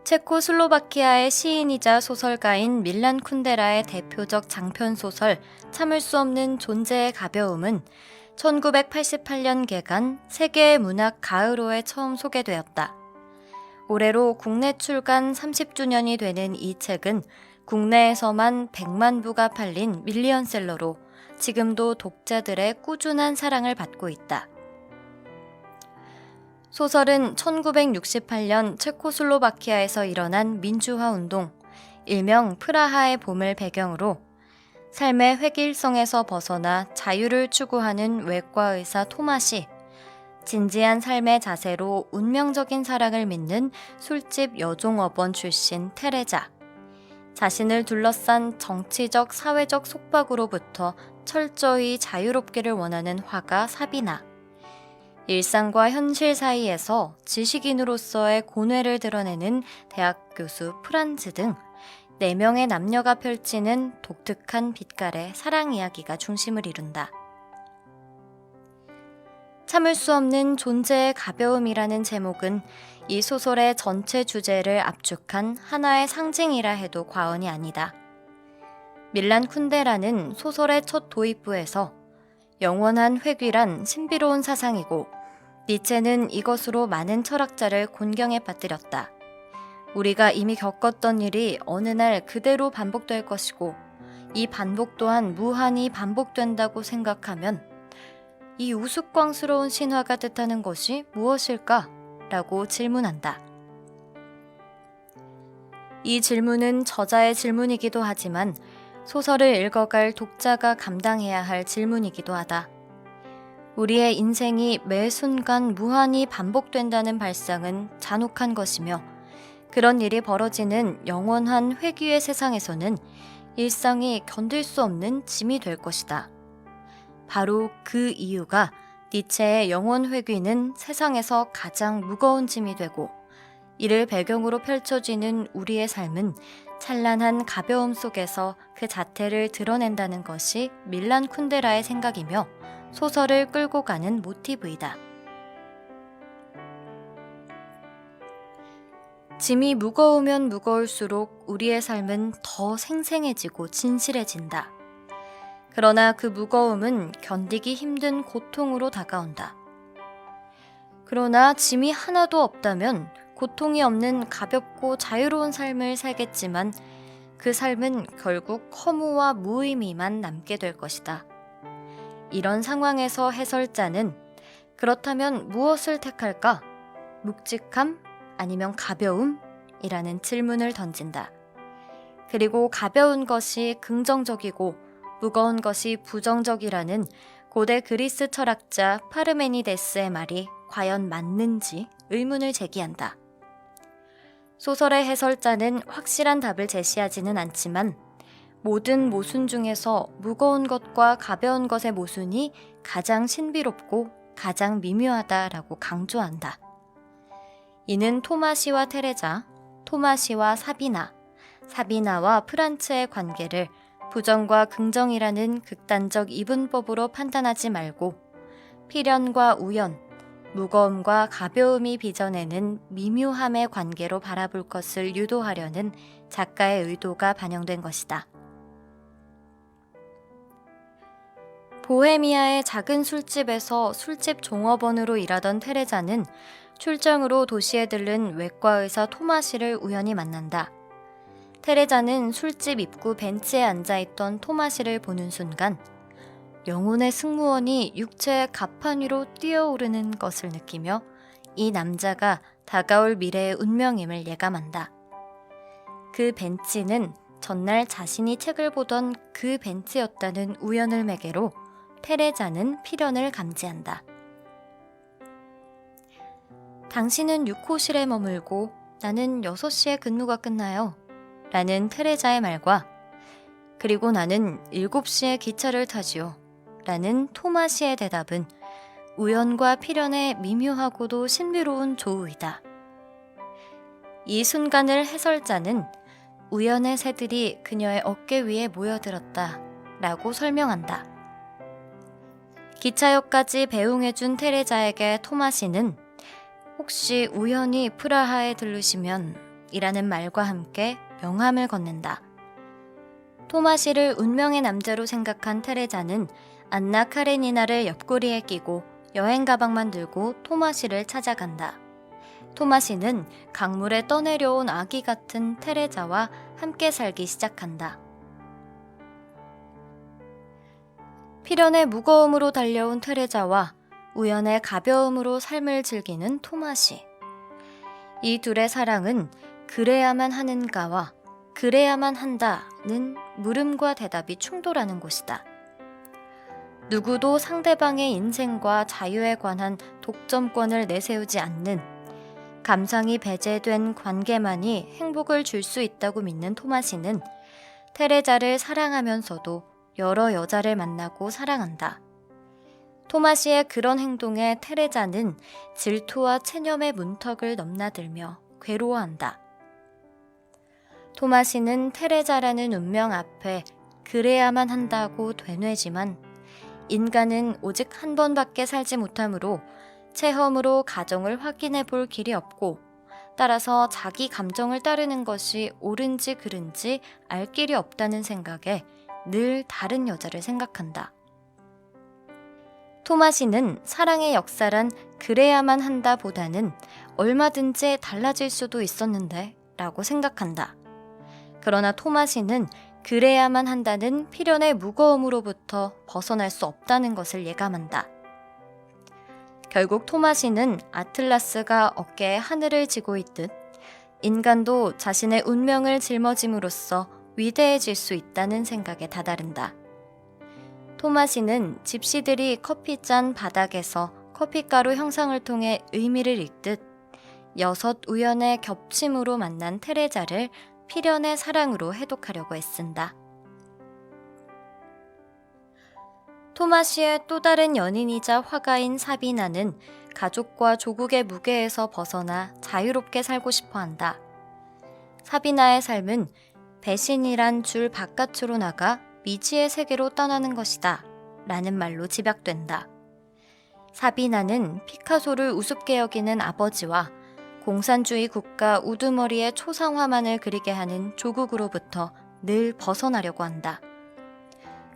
체코슬로바키아의 시인이자 소설가인 밀란 쿤데라의 대표적 장편 소설 참을 수 없는 존재의 가벼움은 1988년 개간 세계의 문학 가을호에 처음 소개되었다. 올해로 국내 출간 30주년이 되는 이 책은 국내에서만 100만 부가 팔린 밀리언셀러로 지금도 독자들의 꾸준한 사랑을 받고 있다. 소설은 1968년 체코슬로바키아에서 일어난 민주화 운동, 일명 프라하의 봄을 배경으로 삶의 획일성에서 벗어나 자유를 추구하는 외과 의사 토마시, 진지한 삶의 자세로 운명적인 사랑을 믿는 술집 여종업원 출신 테레자, 자신을 둘러싼 정치적 사회적 속박으로부터 철저히 자유롭기를 원하는 화가 사비나, 일상과 현실 사이에서 지식인으로서의 고뇌를 드러내는 대학 교수 프란츠 등 4명의 남녀가 펼치는 독특한 빛깔의 사랑 이야기가 중심을 이룬다. 참을 수 없는 존재의 가벼움이라는 제목은 이 소설의 전체 주제를 압축한 하나의 상징이라 해도 과언이 아니다. 밀란 쿤데라는 소설의 첫 도입부에서 영원한 회귀란 신비로운 사상이고 니체는 이것으로 많은 철학자를 곤경에 빠뜨렸다. 우리가 이미 겪었던 일이 어느 날 그대로 반복될 것이고 이 반복 또한 무한히 반복된다고 생각하면 이 우스꽝스러운 신화가 뜻하는 것이 무엇일까? 라고 질문한다. 이 질문은 저자의 질문이기도 하지만 소설을 읽어갈 독자가 감당해야 할 질문이기도 하다. 우리의 인생이 매 순간 무한히 반복된다는 발상은 잔혹한 것이며 그런 일이 벌어지는 영원한 회귀의 세상에서는 일상이 견딜 수 없는 짐이 될 것이다. 바로 그 이유가 니체의 영원 회귀는 세상에서 가장 무거운 짐이 되고 이를 배경으로 펼쳐지는 우리의 삶은 찬란한 가벼움 속에서 그 자태를 드러낸다는 것이 밀란 쿤데라의 생각이며 소설을 끌고 가는 모티브이다. 짐이 무거우면 무거울수록 우리의 삶은 더 생생해지고 진실해진다. 그러나 그 무거움은 견디기 힘든 고통으로 다가온다. 그러나 짐이 하나도 없다면 고통이 없는 가볍고 자유로운 삶을 살겠지만 그 삶은 결국 허무와 무의미만 남게 될 것이다. 이런 상황에서 해설자는 그렇다면 무엇을 택할까? 묵직함? 아니면 가벼움? 이라는 질문을 던진다. 그리고 가벼운 것이 긍정적이고 무거운 것이 부정적이라는 고대 그리스 철학자 파르메니데스의 말이 과연 맞는지 의문을 제기한다. 소설의 해설자는 확실한 답을 제시하지는 않지만 모든 모순 중에서 무거운 것과 가벼운 것의 모순이 가장 신비롭고 가장 미묘하다라고 강조한다. 이는 토마시와 테레자, 토마시와 사비나, 사비나와 프란츠의 관계를 부정과 긍정이라는 극단적 이분법으로 판단하지 말고 필연과 우연, 무거움과 가벼움이 빚어내는 미묘함의 관계로 바라볼 것을 유도하려는 작가의 의도가 반영된 것이다. 보헤미아의 작은 술집에서 술집 종업원으로 일하던 테레자는 출장으로 도시에 들른 외과 의사 토마시를 우연히 만난다. 테레자는 술집 입구 벤치에 앉아있던 토마시를 보는 순간 영혼의 승무원이 육체의 갑판 위로 뛰어오르는 것을 느끼며 이 남자가 다가올 미래의 운명임을 예감한다. 그 벤치는 전날 자신이 책을 보던 그 벤치였다는 우연을 매개로 테레자는 필연을 감지한다. 당신은 6호실에 머물고 나는 6시에 근무가 끝나요. 라는 테레자의 말과 그리고 나는 7시에 기차를 타지요. 라는 토마시의 대답은 우연과 필연의 미묘하고도 신비로운 조우이다. 이 순간을 해설자는 우연의 새들이 그녀의 어깨 위에 모여들었다 라고 설명한다. 기차역까지 배웅해준 테레자에게 토마시는 혹시 우연히 프라하에 들르시면 이라는 말과 함께 명함을 건넨다. 토마시를 운명의 남자로 생각한 테레자는 안나 카레니나를 옆구리에 끼고 여행 가방만 들고 토마시를 찾아간다. 토마시는 강물에 떠내려온 아기 같은 테레자와 함께 살기 시작한다. 필연의 무거움으로 달려온 테레자와 우연의 가벼움으로 삶을 즐기는 토마시. 이 둘의 사랑은 그래야만 하는가와 그래야만 한다는 물음과 대답이 충돌하는 곳이다. 누구도 상대방의 인생과 자유에 관한 독점권을 내세우지 않는 감상이 배제된 관계만이 행복을 줄 수 있다고 믿는 토마시는 테레자를 사랑하면서도 여러 여자를 만나고 사랑한다. 토마시의 그런 행동에 테레자는 질투와 체념의 문턱을 넘나들며 괴로워한다. 토마시는 테레자라는 운명 앞에 그래야만 한다고 되뇌지만 인간은 오직 한 번밖에 살지 못하므로 체험으로 가정을 확인해 볼 길이 없고 따라서 자기 감정을 따르는 것이 옳은지 그른지 알 길이 없다는 생각에 늘 다른 여자를 생각한다. 토마시는 사랑의 역사란 그래야만 한다 보다는 얼마든지 달라질 수도 있었는데 라고 생각한다. 그러나 토마시는 그래야만 한다는 필연의 무거움으로부터 벗어날 수 없다는 것을 예감한다. 결국 토마시는 아틀라스가 어깨에 하늘을 지고 있듯 인간도 자신의 운명을 짊어짐으로써 위대해질 수 있다는 생각에 다다른다. 토마시는 집시들이 커피잔 바닥에서 커피가루 형상을 통해 의미를 읽듯 6 우연의 겹침으로 만난 테레자를 필연의 사랑으로 해독하려고 애쓴다. 토마시의 또 다른 연인이자 화가인 사비나는 가족과 조국의 무게에서 벗어나 자유롭게 살고 싶어 한다. 사비나의 삶은 배신이란 줄 바깥으로 나가 미지의 세계로 떠나는 것이다 라는 말로 집약된다. 사비나는 피카소를 우습게 여기는 아버지와 공산주의 국가 우두머리의 초상화만을 그리게 하는 조국으로부터 늘 벗어나려고 한다.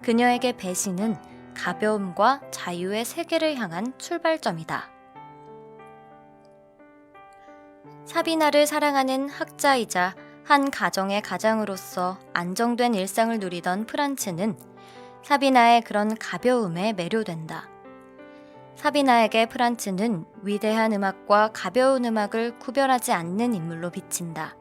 그녀에게 배신은 가벼움과 자유의 세계를 향한 출발점이다. 사비나를 사랑하는 학자이자 한 가정의 가장으로서 안정된 일상을 누리던 프란츠는 사비나의 그런 가벼움에 매료된다. 사비나에게 프란츠는 위대한 음악과 가벼운 음악을 구별하지 않는 인물로 비친다.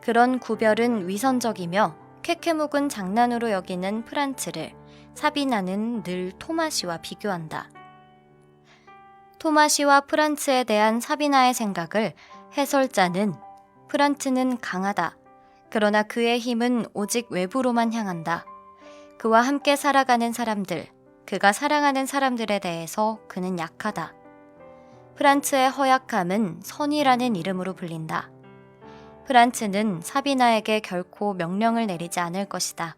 그런 구별은 위선적이며 쾌쾌묵은 장난으로 여기는 프란츠를 사비나는 늘 토마시와 비교한다. 토마시와 프란츠에 대한 사비나의 생각을 해설자는 프란츠는 강하다. 그러나 그의 힘은 오직 외부로만 향한다. 그와 함께 살아가는 사람들, 그가 사랑하는 사람들에 대해서 그는 약하다. 프란츠의 허약함은 선이라는 이름으로 불린다. 프란츠는 사비나에게 결코 명령을 내리지 않을 것이다.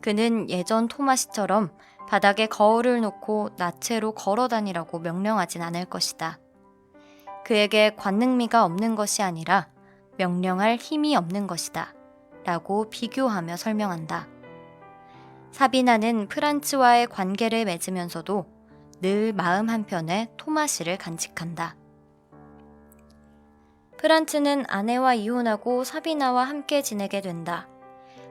그는 예전 토마시처럼 바닥에 거울을 놓고 나체로 걸어 다니라고 명령하진 않을 것이다. 그에게 관능미가 없는 것이 아니라 명령할 힘이 없는 것이다. 라고 비교하며 설명한다. 사비나는 프란츠와의 관계를 맺으면서도 늘 마음 한편에 토마시를 간직한다. 프란츠는 아내와 이혼하고 사비나와 함께 지내게 된다.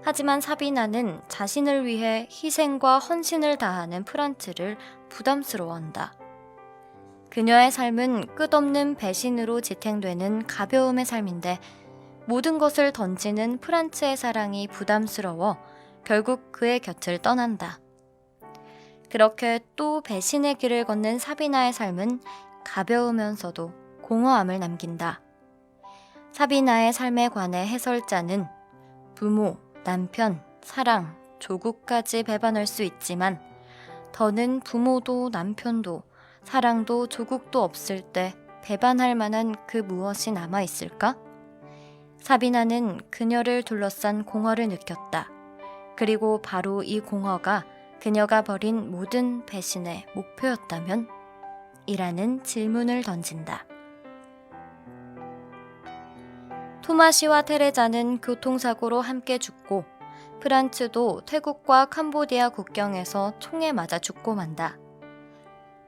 하지만 사비나는 자신을 위해 희생과 헌신을 다하는 프란츠를 부담스러워한다. 그녀의 삶은 끝없는 배신으로 지탱되는 가벼움의 삶인데 모든 것을 던지는 프란츠의 사랑이 부담스러워 결국 그의 곁을 떠난다. 그렇게 또 배신의 길을 걷는 사비나의 삶은 가벼우면서도 공허함을 남긴다. 사비나의 삶에 관해 해설자는 부모, 남편, 사랑, 조국까지 배반할 수 있지만 더는 부모도 남편도 사랑도 조국도 없을 때 배반할 만한 그 무엇이 남아있을까? 사비나는 그녀를 둘러싼 공허를 느꼈다. 그리고 바로 이 공허가 그녀가 벌인 모든 배신의 목표였다면? 이라는 질문을 던진다. 토마시와 테레자는 교통사고로 함께 죽고 프란츠도 태국과 캄보디아 국경에서 총에 맞아 죽고 만다.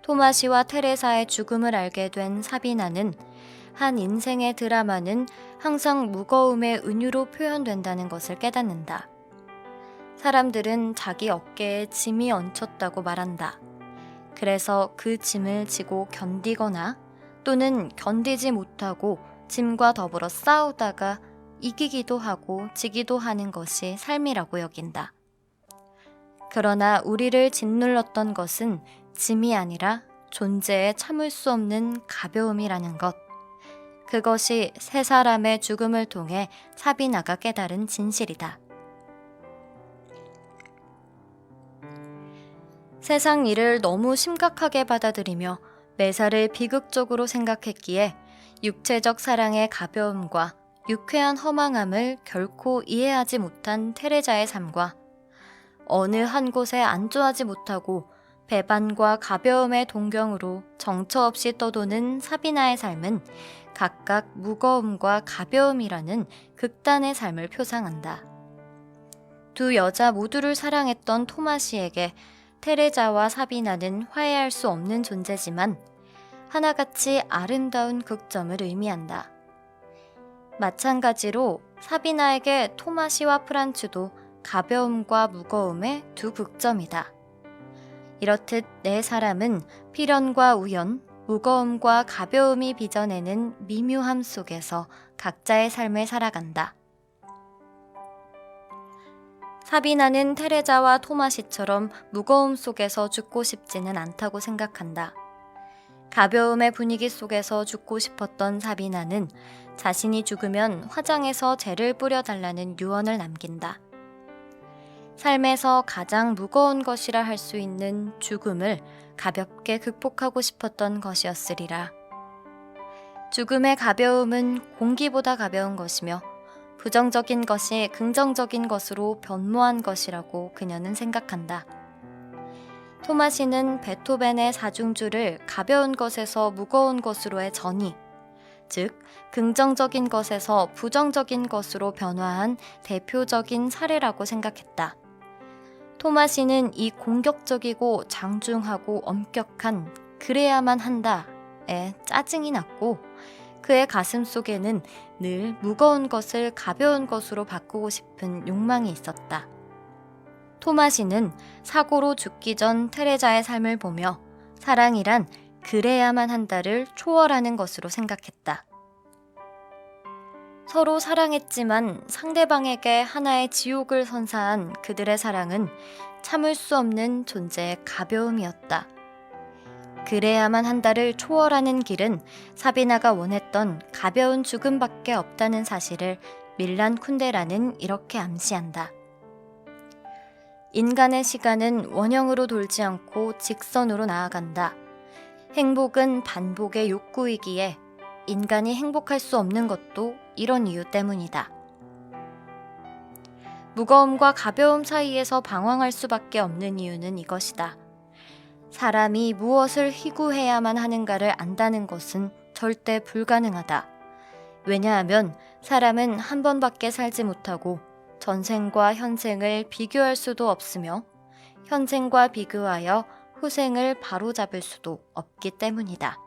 토마시와 테레사의 죽음을 알게 된 사비나는 한 인생의 드라마는 항상 무거움의 은유로 표현된다는 것을 깨닫는다. 사람들은 자기 어깨에 짐이 얹혔다고 말한다. 그래서 그 짐을 지고 견디거나 또는 견디지 못하고 짐과 더불어 싸우다가 이기기도 하고 지기도 하는 것이 삶이라고 여긴다. 그러나 우리를 짓눌렀던 것은 짐이 아니라 존재에 참을 수 없는 가벼움이라는 것. 그것이 세 사람의 죽음을 통해 사비나가 깨달은 진실이다. 세상 일을 너무 심각하게 받아들이며 매사를 비극적으로 생각했기에 육체적 사랑의 가벼움과 유쾌한 허망함을 결코 이해하지 못한 테레자의 삶과 어느 한 곳에 안주하지 못하고 배반과 가벼움의 동경으로 정처 없이 떠도는 사비나의 삶은 각각 무거움과 가벼움이라는 극단의 삶을 표상한다. 두 여자 모두를 사랑했던 토마시에게 테레자와 사비나는 화해할 수 없는 존재지만 하나같이 아름다운 극점을 의미한다. 마찬가지로 사비나에게 토마시와 프란츠도 가벼움과 무거움의 두 극점이다. 이렇듯 네 사람은 필연과 우연, 무거움과 가벼움이 빚어내는 미묘함 속에서 각자의 삶을 살아간다. 사비나는 테레자와 토마시처럼 무거움 속에서 죽고 싶지는 않다고 생각한다. 가벼움의 분위기 속에서 죽고 싶었던 사비나는 자신이 죽으면 화장에서 재를 뿌려달라는 유언을 남긴다. 삶에서 가장 무거운 것이라 할 수 있는 죽음을 가볍게 극복하고 싶었던 것이었으리라. 죽음의 가벼움은 공기보다 가벼운 것이며 부정적인 것이 긍정적인 것으로 변모한 것이라고 그녀는 생각한다. 토마시는 베토벤의 사중주를 가벼운 것에서 무거운 것으로의 전이, 즉 긍정적인 것에서 부정적인 것으로 변화한 대표적인 사례라고 생각했다. 토마시는 이 공격적이고 장중하고 엄격한 그래야만 한다에 짜증이 났고 그의 가슴 속에는 늘 무거운 것을 가벼운 것으로 바꾸고 싶은 욕망이 있었다. 토마시는 사고로 죽기 전 테레자의 삶을 보며 사랑이란 그래야만 한다를 초월하는 것으로 생각했다. 서로 사랑했지만 상대방에게 하나의 지옥을 선사한 그들의 사랑은 참을 수 없는 존재의 가벼움이었다. 그래야만 한다를 초월하는 길은 사비나가 원했던 가벼운 죽음밖에 없다는 사실을 밀란 쿤데라는 이렇게 암시한다. 인간의 시간은 원형으로 돌지 않고 직선으로 나아간다. 행복은 반복의 욕구이기에 인간이 행복할 수 없는 것도 이런 이유 때문이다. 무거움과 가벼움 사이에서 방황할 수밖에 없는 이유는 이것이다. 사람이 무엇을 희구해야만 하는가를 안다는 것은 절대 불가능하다. 왜냐하면 사람은 한 번밖에 살지 못하고 전생과 현생을 비교할 수도 없으며 현생과 비교하여 후생을 바로잡을 수도 없기 때문이다.